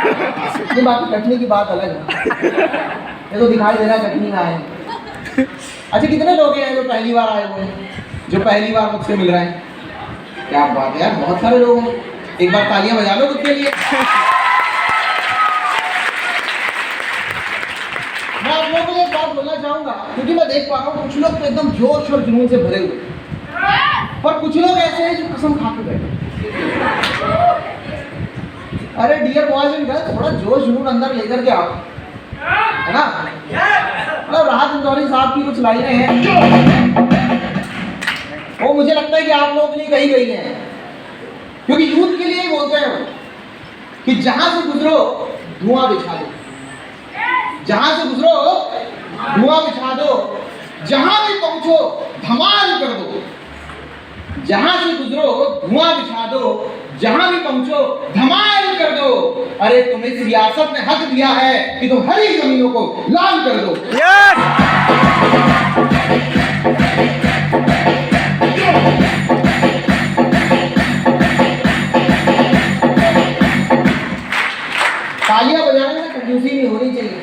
नहीं, बाकी कटनी की बात अलग है, ये तो दिखाई दे रहा है कटनी में आए हैं। अच्छा, कितने लोग हैं जो पहली बार आए हुए हैं, जो पहली बार मुझसे मिल रहे हैं? क्या बात है यार, बहुत सारे लोग हैं। एक बार तालियां बजा लो खुद के लिए। मैं आप लोगों को एक बात बोलना चाहूंगा, क्योंकि मैं देख पा रहा हूँ कुछ लोग तो एकदम जोश और जुनून से भरे हुए, और कुछ लोग ऐसे हैं जो कसम खा के बैठे। अरे डियर बॉयज एंड गर्ल्स, थोड़ा जोश जुनून अंदर लेकर के आओ, है ना? मतलब राहत इंदौरी साहब की कुछ लाइनें हैं, वो मुझे लगता है कि आप लोगों के लिए कही गई हैं, क्योंकि यूथ के लिए बोलते हैं वो कि जहां से गुजरो धुआं बिछा दो, जहां से गुजरो धुआं बिछा दो, जहां भी पहुंचो धमाल कर दो, जहां से गुजरो धुआं बिछा दो, जहां भी पहुंचो धमाल कर दो। अरे तुम्हें इस रियासत ने हक दिया है कि तुम हरी जमीनों को लाल कर दो। तालियां बजाने में कंजूसी नहीं होनी चाहिए,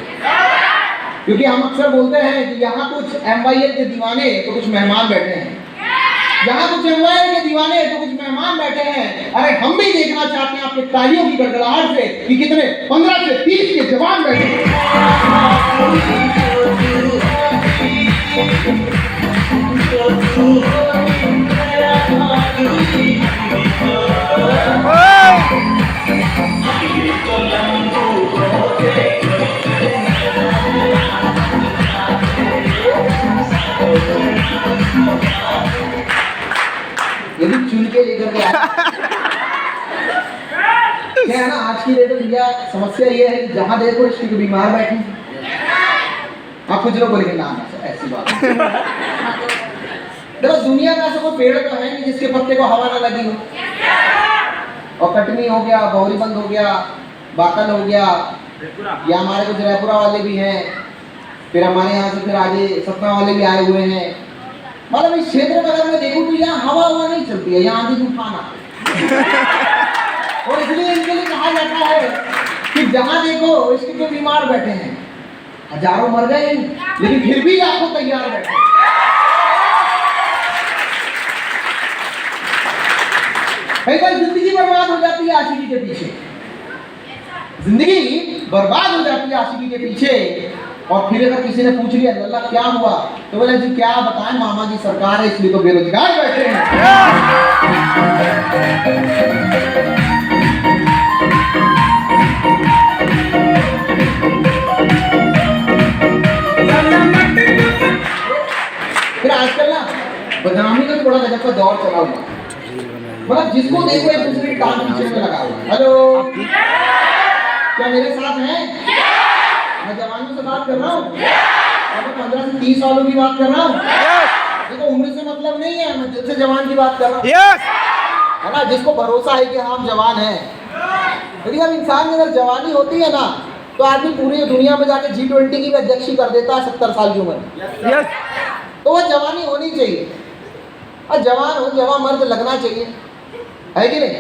क्योंकि हम अक्सर बोलते हैं कि यहाँ कुछ MYL के दीवाने तो कुछ मेहमान बैठे हैं, यहाँ कुछ MYL के दीवाने तो कुछ मेहमान बैठे हैं। अरे हम भी देखना चाहते हैं आपके तालियों की गड़गड़ाहट से कि कितने 15 से 30 के जवान बैठे हैं। ये भी चुन के लेकर के आए। क्या है ना, आज की डेट में भैया समस्या ये है कि जहां देखो इसके बीमार बैठे, आप कुछ लोग बोलेंगे ना ऐसी बात। देखो दुनिया में ऐसा कोई पेड़ तो है नहीं जिसके पत्ते को हवा ना लगी हो, और कटनी हो गया, गौरीबंद हो गया, बाकल हो गया, या हमारे कुछ रायपुरा वाले भी हैं, फिर हमारे यहाँ से फिर आगे सतना वाले भी आए हुए हैं। मतलब इस क्षेत्र में अगर मैं देखूं तो यहाँ हवा नहीं चलती है, यहाँ आंधी तूफान आते हैं। और इसलिए इनके लिए कहा जाता है कि जहां देखो इसके जो बीमार बैठे हैं, हजारों मर गए लेकिन फिर भी लाखों तैयार बैठे। कई बार जिंदगी बर्बाद हो जाती है आशिकी के पीछे, जिंदगी बर्बाद हो जाती है आशिकी के पीछे। और फिर अगर किसी ने पूछ लिया अल्लाह क्या हुआ, तो बोले जी क्या बताएं, मामा की सरकार है इसलिए तो बेरोजगार बैठे हैं। फिर आजकल ना बदनामी का थोड़ा गजब का दौर चला हुआ, मतलब जिसको देखो एक दूसरे की टांग पीछे में लगा हुआ। हेलो, क्या मेरे साथ हैं? मैं जवानों से बात कर रहा हूँ, 15 से 30 सालों की बात कर रहा हूँ। देखो उम्र से मतलब नहीं है, मैं दिल से जवान की बात कर रहा हूँ, है ना, जिसको भरोसा है कि हम जवान हैं। लेकिन अब इंसान की अगर जवानी होती है ना, तो आदमी पूरी दुनिया में जाके G20 की अध्यक्षी कर देता है 70 साल की उम्र। तो वो जवानी होनी चाहिए, और जवान हो जवान मर्द लगना चाहिए, है कि नहीं?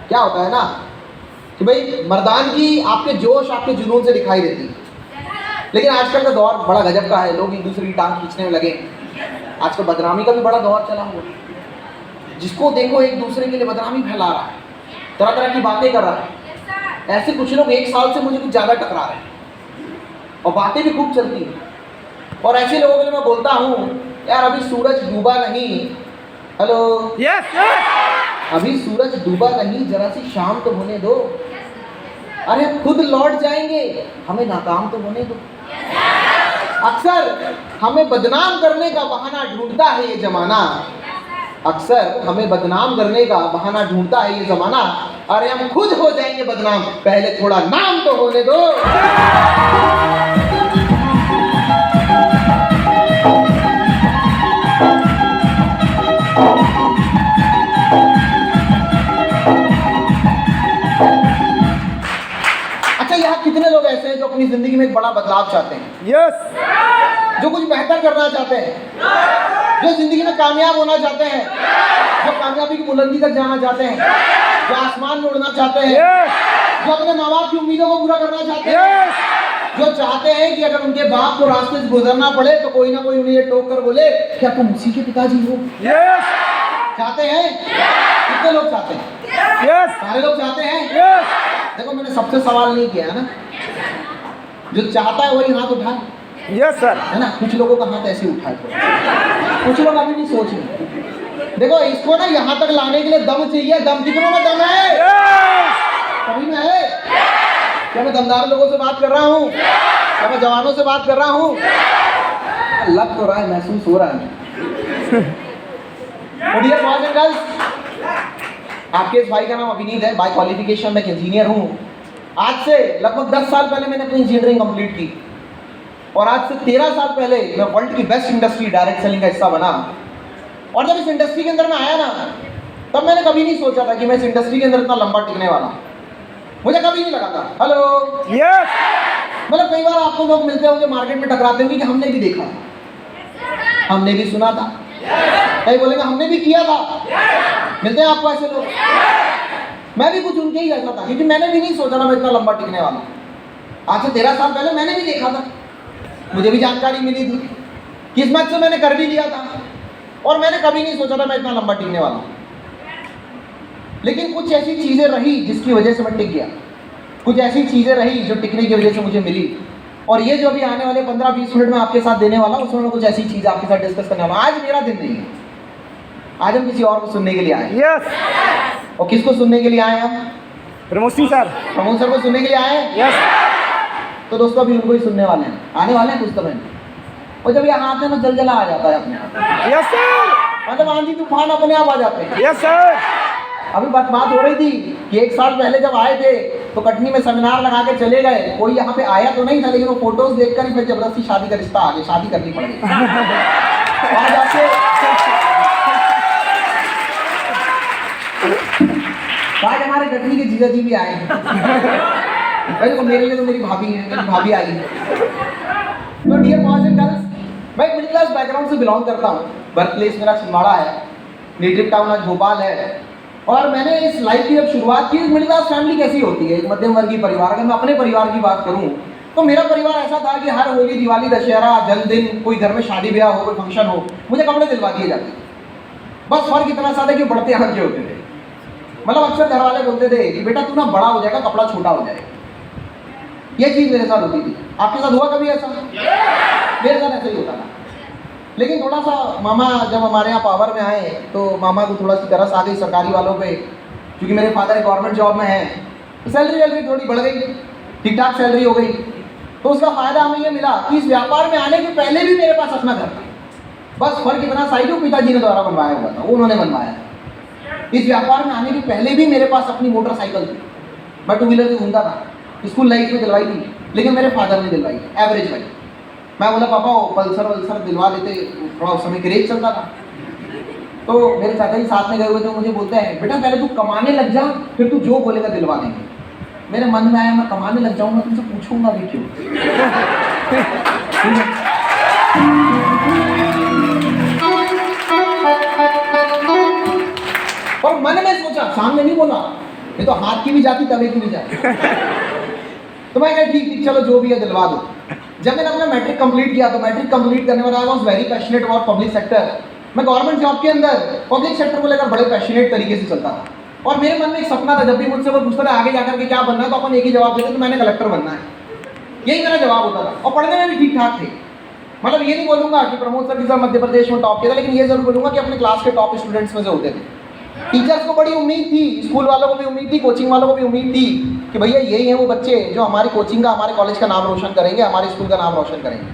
क्या होता है ना कि भाई मर्दानगी आपके जोश आपके जुनून से दिखाई देती है। लेकिन आजकल का दौर बड़ा गजब का है, लोग एक दूसरे की टांग खींचने में लगे। आजकल बदनामी का भी बड़ा दौर चला हुआ, जिसको देखो एक दूसरे के लिए बदनामी फैला रहा है, तरह तरह की बातें कर रहा है। ऐसे कुछ लोग 1 साल से मुझे कुछ ज़्यादा टकरा रहे हैं और बातें भी खूब चलती हैं। और ऐसे लोगों के लिए मैं बोलता हूँ यार अभी सूरज डूबा नहीं, हेलो अभी सूरज डूबा नहीं, जरा सी शाम तो होने दो। अरे खुद लौट जाएंगे, हमें नाकाम तो होने दो। अक्सर हमें बदनाम करने का बहाना ढूंढता है ये जमाना, अक्सर हमें बदनाम करने का बहाना ढूंढता है ये जमाना। अरे हम खुद हो जाएंगे बदनाम, पहले थोड़ा नाम तो होने दो। अच्छा, यहाँ कितने लोग ऐसे हैं जो अपनी जिंदगी में एक बड़ा बदलाव चाहते हैं? यस। जो कुछ बेहतर करना चाहते हैं, जो जिंदगी में कामयाब होना चाहते हैं, जो कामयाबी की बुलंदी तक जाना चाहते हैं, जो आसमान में उड़ना चाहते हैं, जो अपने माँ बाप की उम्मीदों को पूरा करना चाहते हैं, जो चाहते हैं कि अगर उनके बाप को रास्ते से गुजरना पड़े तो कोई ना कोई उन्हें ये टोक कर बोले क्या तुम उसी के पिताजी हो। चाहते हैं? कितने लोग चाहते हैं? सारे लोग चाहते हैं। देखो मैंने सबसे सवाल नहीं किया है ना, जो चाहता है वही हाथ उठाए। Yes sir. है ना, कुछ लोगों का हाथ ऐसे उठाए, कुछ लोग अभी नहीं सोच रहे। देखो इसको ना यहाँ तक लाने के लिए दम चाहिए। दम कितनों में दम है? सभी में है। क्या मैं दमदार लोगों से बात कर रहा हूँ? क्या मैं जवानों से बात कर रहा हूँ? लग तो रहा है, महसूस हो रहा है। डियर बॉयज एंड गर्ल्स, आपके इस भाई का नाम अभिनीत है। बाय क्वालिफिकेशन मैं इंजीनियर हूँ। आज से लगभग 10 साल पहले मैंने अपनी इंजीनियरिंग कंप्लीट की और आज से 13 साल पहले मैं वर्ल्ड की बेस्ट इंडस्ट्री डायरेक्ट सेलिंग का हिस्सा बना। और जब इस इंडस्ट्री के अंदर मैं आया ना, तब मैंने कभी नहीं सोचा था कि मैं इस इंडस्ट्री के अंदर इतना लंबा टिकने वाला। मुझे कभी नहीं लगा था। Hello yes. मतलब कई बार आपको लोग मिलते होंगे, मार्केट में टकराते होंगे कि हमने भी देखा, हमने भी सुना था, कई बोलेंगे हमने भी किया था। मिलते हैं आपको ऐसे लोग? मैं भी कुछ उनके ही जैसा था, क्योंकि मैंने भी नहीं सोचा था मैं इतना लंबा टिकने वाला। आज से 13 साल पहले मैंने भी देखा था, मुझे भी जानकारी मिली थी, किस्मत से मैंने कर भी लिया था और मैंने कभी नहीं सोचा था मैं इतना लंबा टिकने वाला। लेकिन कुछ ऐसी चीज़ें रही जिसकी वजह से मैं टिक गया, कुछ ऐसी चीज़ें रही जो टिकने की वजह से मुझे मिली। और ये जो अभी आने वाले 15-20 मिनट में आपके साथ देने वाला हूँ, उसमें मैं कुछ ऐसी चीज़ आपके साथ डिस्कस करने वाला हूँ। आज मेरा दिन नहीं है, आज हम किसी और को सुनने के लिए आए। यस। और किसको सुनने के लिए आए हम? प्रमोद सिंह सर। प्रमोद सर को सुनने के लिए आए हैं। यस। तो दोस्तों अभी उनको ही सुनने वाले हैं, आने वाले हैं कुछ समय। और जब यहाँ आते हैं ना जलजला आ जाता है अपने आप। Yes sir. मतलब आंधी तूफान अपने आप आ जाते हैं। Yes sir. अभी बात हो रही थी कि 1 साल पहले जब आए थे तो कटनी में सेमिनार लगा के चले गए। कोई यहाँ पे आया तो नहीं था, लेकिन वो फोटोज देखकर ही फिर जबरदस्ती शादी का रिश्ता आ गया, शादी करनी पड़ गई। वहाँ जाके आज हमारे कटनी के जीजा जी भी आए हैं। भाई तो मेरे लिए तो मेरी भाभी है, मेरी भाभी आई है। तो डियर बॉयज एंड गर्ल्स, मैं मिडिल क्लास बैकग्राउंड से बिलोंग करता हूँ। बर्थ प्लेस मेरा छिंदवाड़ा है, नेटिव टाउन आज भोपाल है। और मैंने इस लाइफ की जब शुरुआत की, मिडिल क्लास फैमिली कैसी होती है, एक मध्यम वर्गीय परिवार। अगर मैं अपने परिवार की बात करूँ तो मेरा परिवार ऐसा था कि हर होली, दिवाली, दशहरा, जन्मदिन, कोई घर में शादी ब्याह हो, कोई फंक्शन हो, मुझे कपड़े दिलवा दिए जाते। बस फर्क इतना सा था कि बढ़ते आगे होते थे। मतलब अक्सर घर वाले बोलते थे कि बेटा तू ना बड़ा हो जाएगा, कपड़ा छोटा हो जाएगा। ये चीज़ मेरे साथ होती थी। आपके साथ हुआ कभी ऐसा? मेरे साथ ऐसा ही होता था। लेकिन थोड़ा सा मामा जब हमारे यहाँ पावर में आए तो मामा को थोड़ा सी तरस आ गई सरकारी वालों पे, क्योंकि मेरे फादर एक गवर्नमेंट जॉब में है। तो सैलरी थोड़ी बढ़ गई, ठीक ठाक सैलरी हो गई। तो उसका फ़ायदा हमें ये मिला कि इस व्यापार में आने के पहले भी मेरे पास अपना घर था। बस फर्क इतना सा ही जो पिताजी ने द्वारा बनवाया हुआ था, वो उन्होंने बनवाया। इस व्यापार में आने के पहले भी मेरे पास अपनी मोटरसाइकिल थी, मैं 2 व्हीलर से घूमता था। स्कूल लाइफ में दिलवाई थी, लेकिन मेरे फादर ने दिलवाई, एवरेज वाली। मैं बोला पापा वो पल्सर दिलवा देते, थोड़ा उस समय क्रेज चलता था। तो मेरे चाचा जी साथ में गए हुए थे, मुझे बोलते हैं बेटा पहले तू कमाने लग जा, फिर तू जो बोलेगा दिलवा देंगे। मेरे मन में आया मैं कमाने लग जाऊँगा, तुमसे पूछूंगा भी क्यों। और मन में सोचा, सामने नहीं बोला, ये तो हाथ की भी जाती तवे की भी जाती। तो मैं कहा ठीक चलो जो भी है दिलवा दो। जब मैंने अपना मैट्रिक कंप्लीट किया तो मैट्रिक कंप्लीट करने वाला I was very passionate about public sector. मैं गवर्नमेंट जॉब के अंदर पब्लिक सेक्टर को लेकर बड़े पैशनेट तरीके से चलता था। और मेरे मन में एक सपना था, जब भी मुझसे वो पूछता था आगे जाकर के क्या बनना है, तो अपन एक ही जवाब देते, तो मैंने कलेक्टर बनना है। यही मेरा जवाब होता था। और पढ़ने में भी ठीक ठाक थे। मतलब ये नहीं बोलूँगा कि प्रमोद सर की मध्य प्रदेश में टॉप किया था, लेकिन ये जरूर बोलूँगा कि अपने क्लास के टॉप स्टूडेंट्स में से होते थे। टीचर्स को बड़ी उम्मीद थी, स्कूल वालों को भी उम्मीद थी, कोचिंग वालों को भी उम्मीद थी कि भैया यही है वो बच्चे जो हमारी कोचिंग का, हमारे कॉलेज का नाम रोशन करेंगे, हमारे स्कूल का नाम रोशन करेंगे।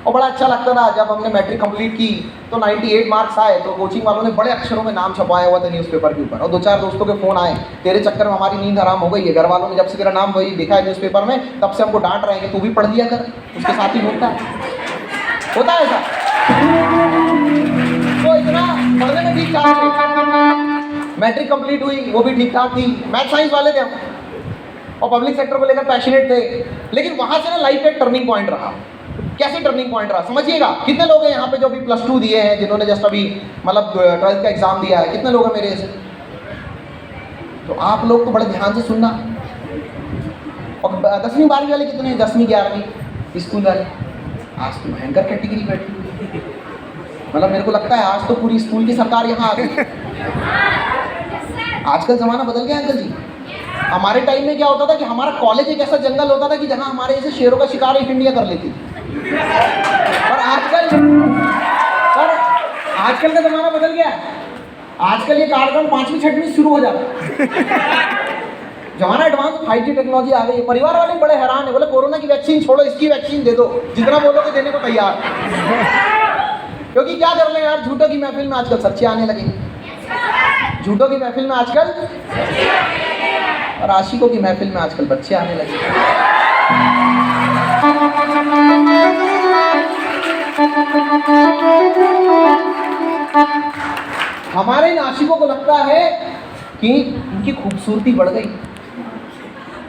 और बड़ा अच्छा लगता था जब हमने मैट्रिक कंप्लीट की तो 98 मार्क्स आए, तो कोचिंग वालों ने बड़े अक्षरों में नाम छपाया हुआ था न्यूज़पेपर के ऊपर। और 2-4 दोस्तों के फ़ोन आए, तेरे चक्कर में हमारी नींद हराम हो गई है। घर वालों ने जब से तेरा नाम वही देखा है न्यूज़पेपर में, तब से हमको डांट रहे हैं कि तू भी पढ़ लिया कर, उसके साथ ही होता है ऐसा। तो इतना पढ़ने में ठीक ठाक थे, मैट्रिक कंप्लीट हुई वो भी ठीक ठाक थी, मैथ साइंस वाले थे हम, और पब्लिक सेक्टर को लेकर पैशनेट थे। लेकिन वहाँ से ना लाइफ एक टर्निंग पॉइंट रहा। कैसे टर्निंग पॉइंट रहा समझिएगा। कितने लोग हैं यहाँ पे जो अभी +2 दिए हैं, जिन्होंने जस्ट अभी मतलब 12th का एग्जाम दिया है? कितने लोग हैं मेरे से? तो आप लोग तो बड़े ध्यान से सुनना, और 10वीं 12वीं वाले कितने, 10वीं 11वीं स्कूल वाले, आज तो भयंकर कैटेगरी बैठी हुई है। मतलब मेरे को लगता है आज तो पूरी स्कूल की सरकार यहाँ आ गई। आजकल ज़माना बदल गया अंकल जी। हमारे टाइम में क्या होता था कि हमारा कॉलेज एक ऐसा जंगल होता था कि जहाँ हमारे ऐसे शेरों का शिकार एक इंडिया कर लेती थी। और आजकल का ज़माना बदल गया। आजकल ये कार्यक्रम 5वीं 6वीं शुरू हो जाता है। जमाना एडवांस 5G टेक्नोलॉजी आ गई है। परिवार वाले बड़े हैरान है, बोले कोरोना की वैक्सीन छोड़ो, इसकी वैक्सीन दे दो, जितना बोलोगे देने को तैयार। क्योंकि क्या कर ले यार, झूठों की महफिल में आजकल सच्चे आने लगे। झूठों की महफिल में आजकल और आशिकों की महफिल में आजकल बच्चे आने लगे। हमारे इन आशिकों को लगता है कि उनकी खूबसूरती बढ़ गई।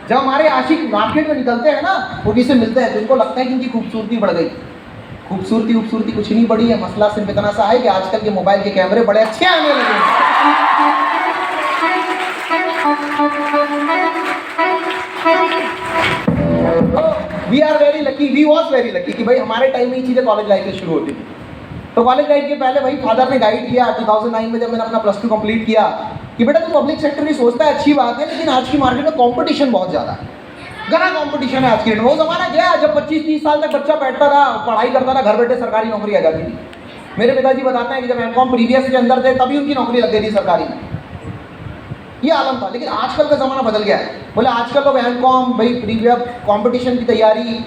जब हमारे आशिक मार्केट में निकलते हैं ना, उन्हीं से मिलते हैं, तो उनको लगता है कि इनकी खूबसूरती बढ़ गई। खूबसूरती कुछ नहीं बढ़ी है। मसला सिर्फ इतना सा है कि आजकल के मोबाइल के कैमरे बड़े अच्छे आने लगे हैं। We are very lucky, we was very lucky कि भाई हमारे टाइम में ये चीज़ें कॉलेज लाइफ में शुरू होती थी। तो कॉलेज लाइफ के पहले भाई फादर ने गाइड किया 2009 में, जब मैंने अपना +2 कंप्लीट किया, कि बेटा तू पब्लिक सेक्टर की सोचता है, अच्छी बात है, लेकिन आज की मार्केट में कंपटीशन बहुत ज़्यादा है, घना कंपटीशन है आज की डेट में। वो ज़माना गया जब 25-30 साल तक बच्चा बैठता था, पढ़ाई करता था, घर बैठे सरकारी नौकरी आ जाती थी। मेरे पिताजी बताते हैं कि जब एमकॉम प्रीवियस के अंदर थे तभी उनकी नौकरी लग गई थी सरकारी में। ये आलम था। लेकिन आजकल का ज़माना बदल गया है। बोले आजकल लोग एमकॉम भाई प्रीवियस कॉम्पिटिशन की तैयारी,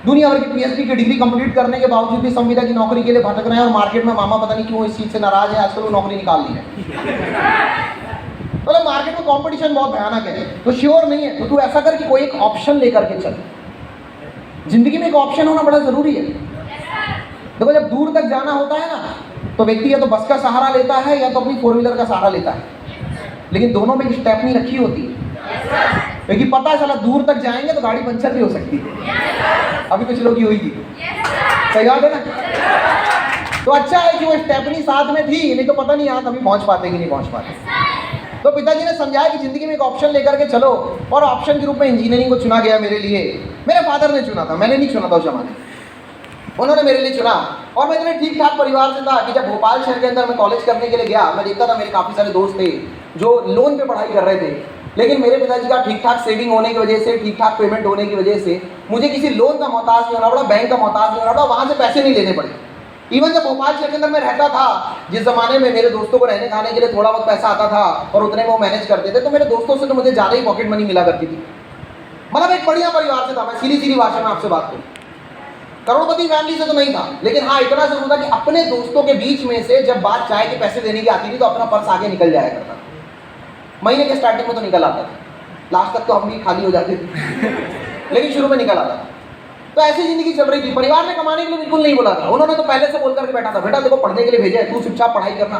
दुनिया भर की PhD की डिग्री कंप्लीट करने के बावजूद भी संविदा की नौकरी के लिए भटक रहे हैं। और मार्केट में मामा पता नहीं क्यों इस चीज़ से नाराज है, आजकल वो नौकरी निकाल ली है। मतलब मार्केट में कंपटीशन बहुत भयानक है। तो श्योर नहीं है तो तू ऐसा कर कि कोई एक ऑप्शन लेकर के चल। जिंदगी में एक ऑप्शन होना बड़ा ज़रूरी है। देखो जब दूर तक जाना होता है ना, तो व्यक्ति या तो बस का सहारा लेता है या तो अपनी 4 व्हीलर का सहारा लेता है, लेकिन दोनों में स्टेपनी रखी होती है। क्योंकि पता है साला दूर तक जाएंगे तो गाड़ी पंचर भी हो सकती है। अभी कुछ लोग की हुई थी, सही बात है ना। तो अच्छा है कि वो स्टेपनी साथ में थी, नहीं तो पता नहीं यहाँ कभी पहुँच पाते कि नहीं पहुँच पाते। तो पिताजी ने समझाया कि ज़िंदगी में एक ऑप्शन लेकर के चलो, और ऑप्शन के रूप में इंजीनियरिंग को चुना गया मेरे लिए। मेरे फादर ने चुना था, मैंने नहीं चुना था उस जमाने, उन्होंने मेरे लिए चुना। और मैं इतने ठीक ठाक परिवार से था कि जब भोपाल शहर के अंदर मैं कॉलेज करने के लिए गया, मैं देखता था मेरे काफ़ी सारे दोस्त थे जो लोन पे पढ़ाई कर रहे थे। लेकिन मेरे पिताजी का ठीक ठाक सेविंग होने की वजह से, ठीक ठाक पेमेंट होने की वजह से मुझे किसी लोन का मोहताज नहीं होना पड़ा, बैंक का मोहताज नहीं होना पड़ा, वहाँ से पैसे नहीं लेने पड़े। इवन जब भोपाल शहर के अंदर मैं रहता था, जिस ज़माने में मेरे दोस्तों को रहने खाने के लिए थोड़ा बहुत पैसा आता था और उतने में वो मैनेज करते थे, तो मेरे दोस्तों से तो मुझे ज़्यादा ही पॉकेट मनी मिला करती थी। मतलब एक बढ़िया परिवार से था मैं, सीधी भाषा में आपसे बात करूँ। करोड़पति फैमिली से तो नहीं था, लेकिन हाँ इतना जरूर था कि अपने दोस्तों के बीच में से जब बात चाय के पैसे देने की आती थी तो अपना पर्स आगे निकल जाया करता था। महीने के स्टार्टिंग में तो निकल आता था, लास्ट तक तो हम भी खाली हो जाते थे, लेकिन शुरू में निकल आता था। तो ऐसी जिंदगी चल रही थी। परिवार ने कमाने के लिए बिल्कुल नहीं बोला था, उन्होंने तो पहले से बोल करके बैठा था, बेटा देखो पढ़ने के लिए भेजा है, तू चुपचाप पढ़ाई करना,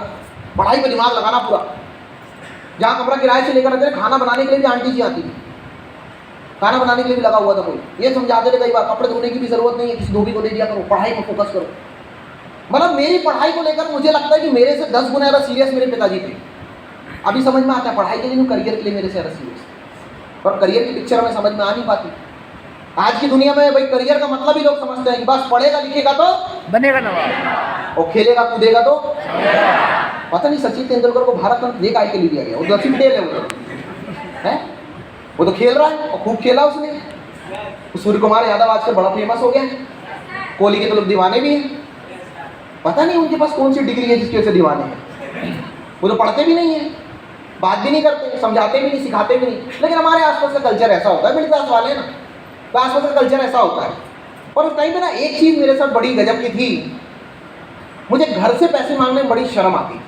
पढ़ाई में दिमाग लगाना पूरा। जहाँ कमरा किराए से लेकर आते थे, खाना बनाने के लिए भी आंटी जी आती थी, खाना बनाने के लिए भी लगा हुआ था कोई। ये समझाते थे कई बार, कपड़े धोने की भी जरूरत नहीं है, किसी धोबी को दे दिया करो, पढ़ाई में फोकस करो। मतलब मेरी पढ़ाई को लेकर मुझे लगता है कि मेरे से 10 गुना ज़्यादा सीरियस मेरे पिताजी थे। अभी समझ में आता है पढ़ाई के लिए, करियर के लिए मेरे से ज़्यादा सीरियस, और करियर की पिक्चर हमें समझ में आ नहीं पाती। आज की दुनिया में भाई करियर का मतलब ही लोग समझते हैं कि बस पढ़ेगा लिखेगा तो बनेगा नवाब, और खेलेगा कूदेगा तो। पता नहीं सचिन तेंदुलकर को भारत रत्न ये काय के लिए दिया गया, वो दक्षिण डेल है, वो तो खेल रहा है और खूब खेला उसने। सूर्य कुमार यादव आजकल बड़ा फेमस हो गया है, कोहली के तो लोग दीवाने भी हैं। पता नहीं उनके पास कौन सी डिग्री है जिसकी वजह से दीवाने हैं। वो तो पढ़ते भी नहीं है, बात भी नहीं करते, समझाते भी नहीं, सिखाते भी नहीं। लेकिन हमारे आसपास का कल्चर ऐसा होता है, मिडिल क्लास वाले ना, तो आसपास का कल्चर ऐसा होता है। और उस टाइम पे ना एक चीज़ मेरे साथ बड़ी गजब की थी, मुझे घर से पैसे मांगने में बड़ी शर्म आती थी।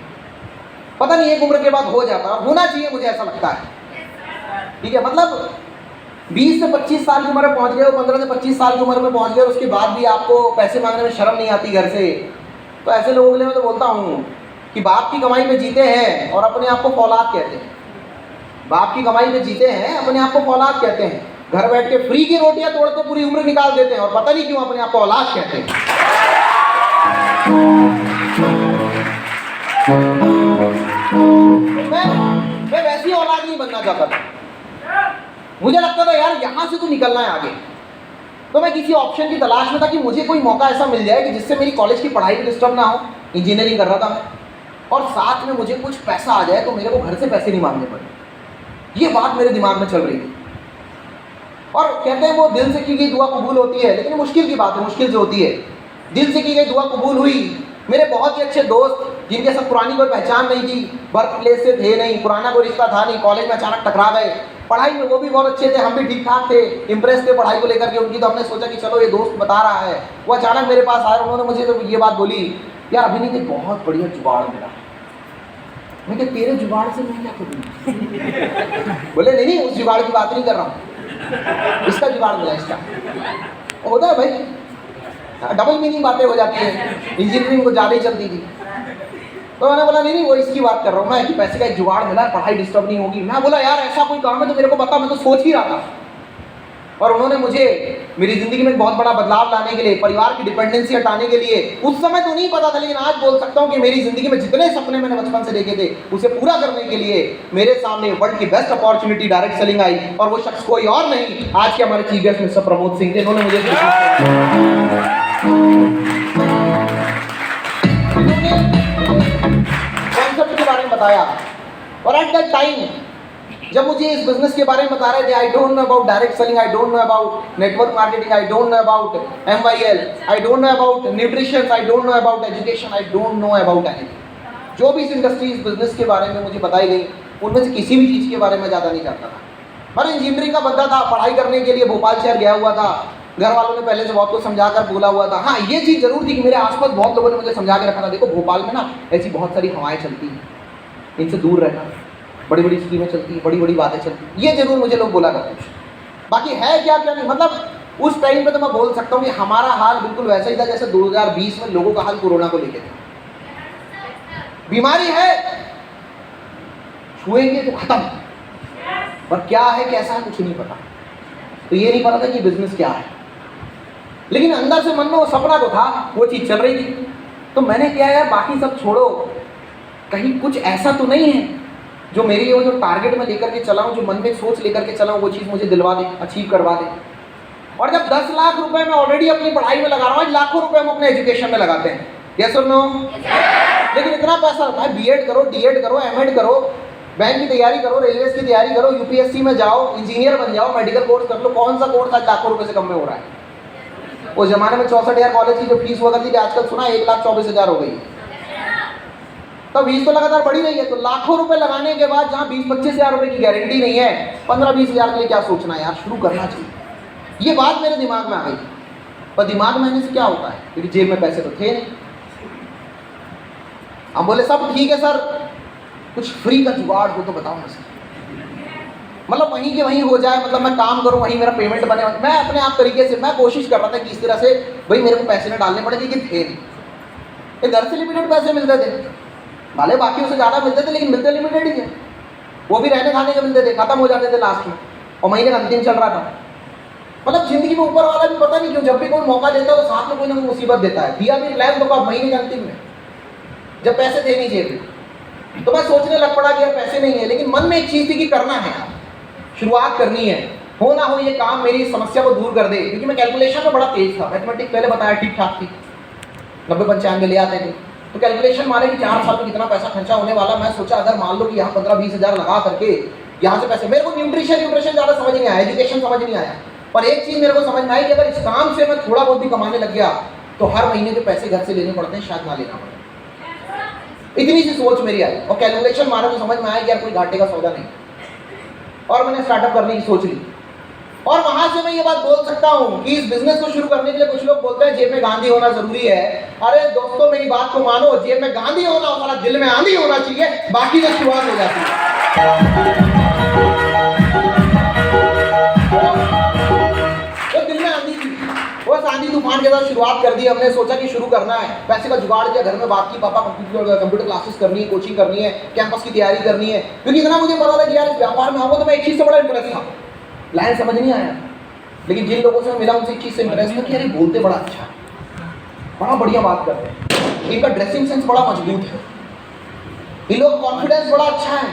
पता नहीं एक उम्र के बाद हो जाता, होना चाहिए, मुझे ऐसा लगता है। ठीक है, मतलब 20 से 25 साल की उम्र में पहुंच गए हो, 15 से 25 साल की उम्र में पहुंच गए, उसके बाद भी आपको पैसे मांगने में शर्म नहीं आती घर से, तो ऐसे लोगों के लिए मैं तो बोलता हूँ कि बाप की कमाई पे जीते हैं और अपने आप को फौलाद कहते हैं। बाप की कमाई पे जीते हैं, अपने आप को फौलाद कहते हैं। घर बैठ के फ्री की रोटियां तोड़ते पूरी उम्र निकाल देते हैं और पता नहीं क्यों अपने आप को औलाद कहते हैं। मैं वैसी औलाद नहीं बनना चाहता था। मुझे लगता था यार यहाँ से तो निकलना है आगे। तो मैं किसी ऑप्शन की तलाश में था कि मुझे कोई मौका ऐसा मिल जाए कि जिससे मेरी कॉलेज की पढ़ाई भी डिस्टर्ब ना हो। इंजीनियरिंग कर रहा था मैं, और साथ में मुझे कुछ पैसा आ जाए तो मेरे को घर से पैसे नहीं मांगने पड़े। ये बात मेरे दिमाग में चल रही थी। और कहते हैं वो दिल से की गई दुआ कबूल होती है, लेकिन मुश्किल की बात है, मुश्किल से होती है। दिल से की गई दुआ कबूल हुई। मेरे बहुत ही अच्छे दोस्त जिनके साथ पुरानी कोई पहचान नहीं थी, बर्थ प्लेस से थे नहीं, पुराना कोई रिश्ता था नहीं, कॉलेज में अचानक टकरा गए। पढ़ाई में वो भी बहुत अच्छे थे, हम भी ठीक ठाक थे, इंप्रेस थे पढ़ाई को लेकर के उनकी। तो हमने सोचा कि चलो ये दोस्त बता रहा है। वो अचानक मेरे पास आए, उन्होंने मुझे तो ये बात बोली, यार अभी नहीं, बहुत बढ़िया जुगाड़ मिला। मैं कहा तेरे जुगाड़ से मैं क्या करूँ? बोले नहीं, उस जुगाड़ की बात नहीं कर रहा हूँ, इसका जुगाड़ मिला, इसका। होता है भाई, डबल मीनिंग बातें हो जाती है। इंजीनियरिंग को ज़्यादा ही चलती थी। तो मैंने बोला नहीं वो इसकी बात कर रहा हूँ मैं, कि पैसे का एक जुगाड़ मिला, पढ़ाई डिस्टर्ब नहीं होगी। मैं बोला यार ऐसा कोई काम है तो मेरे को बता, मैं तो सोच ही रहा था। और उन्होंने मुझे मेरी ज़िंदगी में बहुत बड़ा बदलाव लाने के लिए, परिवार की डिपेंडेंसी हटाने के लिए, उस समय तो नहीं पता था, लेकिन आज बोल सकता हूँ कि मेरी ज़िंदगी में जितने सपने मैंने बचपन से देखे थे उसे पूरा करने के लिए मेरे सामने वर्ल्ड की बेस्ट अपॉर्चुनिटी डायरेक्ट सेलिंग आई। और वो शख्स कोई और नहीं, आज के हमारे chief guest mister Pramod Singh थे। इन्होंने मुझे कॉन्सेप्ट के बारे में बताया। और एट दैट टाइम जब मुझे इस बिजनेस के बारे में बता रहे थे, I don't know about direct selling, I don't know about network marketing, I don't know about MYL, I don't know about nutrition, I don't know about education, I don't know about anything. जो भी इस industry, इस business के बारे में मुझे बताई गई, उनमें से किसी भी चीज़ के बारे में ज़्यादा नहीं जानता था। मैं इंजीनियरिंग का बंदा था, पढ़ाई करने के लिए भोपाल शहर गया हुआ था। घर वालों ने पहले से बहुत कुछ समझा कर बोला हुआ था। हाँ, ये चीज़ जरूर थी कि मेरे आसपास बहुत लोगों ने मुझे समझा के रखा था, देखो भोपाल में ना ऐसी बहुत सारी हवाएं चलती हैं, इनसे दूर रहना, बड़ी बड़ी स्कीमें चलती हैं, बड़ी बड़ी बातें चलती हैं, ये जरूर मुझे लोग बोला करते। बाकी है क्या क्या नहीं, मतलब उस टाइम पे तो मैं बोल सकता हूँ कि हमारा हाल बिल्कुल वैसा ही था जैसे 2020 में लोगों का हाल कोरोना को लेकर था। बीमारी है, छुएंगे तो खत्म, पर क्या है कैसा है कुछ नहीं पता। तो ये नहीं पता था कि बिजनेस क्या है, लेकिन अंदर से मन में वो सपना तो था, वो चीज़ चल रही थी। तो मैंने क्या यार, बाकी सब छोड़ो, कहीं कुछ ऐसा तो नहीं है जो मेरी वो जो टारगेट में लेकर के चला हूँ, जो मन में सोच लेकर के चला हूँ, वो चीज़ मुझे दिलवा दे, अचीव करवा दे। और जब 10 लाख रुपए मैं ऑलरेडी अपनी पढ़ाई में लगा रहा हूँ, लाखों रुपए हम अपने एजुकेशन में लगाते हैं, यस और नो? लेकिन इतना पैसा होता है, BEd करो, DEd करो, MEd करो, बैंक की तैयारी करो, रेलवे की तैयारी करो, UPSC में जाओ, इंजीनियर बन जाओ, मेडिकल कोर्स कर लो, कौन सा कोर्स आज लाखों रुपए से कम में हो रहा है? उस जमाने में 64,000 कॉलेज की जो फीस हुआ करती थी, आजकल सुना 1,24,000 हो गई। तो फीस तो लगातार बढ़ी रही है। तो लाखों रुपए लगाने के बाद जहाँ 20-25 हज़ार रुपए की गारंटी नहीं है, 15-20 हज़ार के लिए क्या सोचना है यार, शुरू करना चाहिए। ये बात मेरे दिमाग में आ गई। पर दिमाग में आने से क्या होता है, क्योंकि जेब में पैसे तो थे नहीं। हम बोले सब ठीक है सर, कुछ फ्री का जुगाड़ हो तो बताओ ना सर, मतलब वहीं के वहीं हो जाए, मतलब मैं काम करूं वहीं मेरा पेमेंट बने। मैं अपने आप तरीके से मैं कोशिश कर रहा था कि इस तरह से भाई मेरे को पैसे ना डालने पड़े, लेकिन थे नहीं। ये घर से लिमिटेड पैसे मिलते थे, भले बाकी से ज़्यादा मिलते थे, लेकिन मिलते लिमिटेड ही थे। वो भी रहने खाने के मिलते थे, खत्म हो जाते थे लास्ट में, और महीने का अंतिम चल रहा था। मतलब जिंदगी में ऊपर वाला भी पता नहीं क्यों जब भी कोई मौका देता है तो साथ में कोई ना कोई मुसीबत देता है। दिया भी प्लान तो कब, महीने के अंतिम में, जब पैसे थे नहीं जेब में। तो मैं सोचने लग पड़ा कि यार पैसे नहीं है, लेकिन मन में एक चीज़ थी कि करना है, शुरुआत करनी है, हो ना हो ये काम मेरी समस्या को दूर कर दे। क्योंकि मैं कैलकुलेशन में बड़ा तेज था, मैथमेटिक्स पहले बताया ठीक ठाक थी, 90-95 ले आते थे। तो कैलकुलेशन मारे कि 4 साल में कितना पैसा खर्चा होने वाला। मैं सोचा अगर मान लो कि यहाँ 15-20 हज़ार लगा करके यहाँ से पैसे, मेरे को न्यूट्रिशन ज़्यादा समझ नहीं आया, एजुकेशन समझ नहीं आया, पर एक चीज़ मेरे को समझ में आई कि अगर इस काम से मैं थोड़ा बहुत भी कमाने लग गया तो हर महीने के पैसे घर से लेने पड़ते हैं, शायद ना लेना पड़े। इतनी सी सोच मेरी आई, और कैलकुलेशन मारा तो समझ में आया कि यार कोई घाटे का सौदा नहीं, और मैंने स्टार्टअप करने की सोच ली। और वहां से मैं ये बात बोल सकता हूँ कि इस बिजनेस को शुरू करने के लिए कुछ लोग बोलते हैं जेब में गांधी होना जरूरी है। अरे दोस्तों मेरी बात को मानो, जेब में गांधी होना होता, दिल में आंधी होना चाहिए, बाकी तो शुरुआत हो जाती है। वो दिल में आंधी थी, वो आंधी तूफान के साथ शुरुआत कर दी हमने। सोचा कि शुरू करना है, पैसे का जुगाड़ किया, घर में बात की, पापा कंप्यूटर क्लासेस करनी है, कोचिंग करनी है, कैंपस की तैयारी करनी है। क्योंकि इतना मुझे पता था कि यार इस व्यापार में आऊँगा तो मैं एक चीज़ से बड़ा इंटरेस्ट था, लाइन समझ नहीं आया, लेकिन जिन लोगों से मिला उनसे एक चीज़ से इंटरेस्ट था कि यार बोलते बड़ा अच्छा है, बड़ा बढ़िया बात करते हैं, इनका ड्रेसिंग सेंस बड़ा मजबूत है, इन लोग कॉन्फिडेंस बड़ा अच्छा है,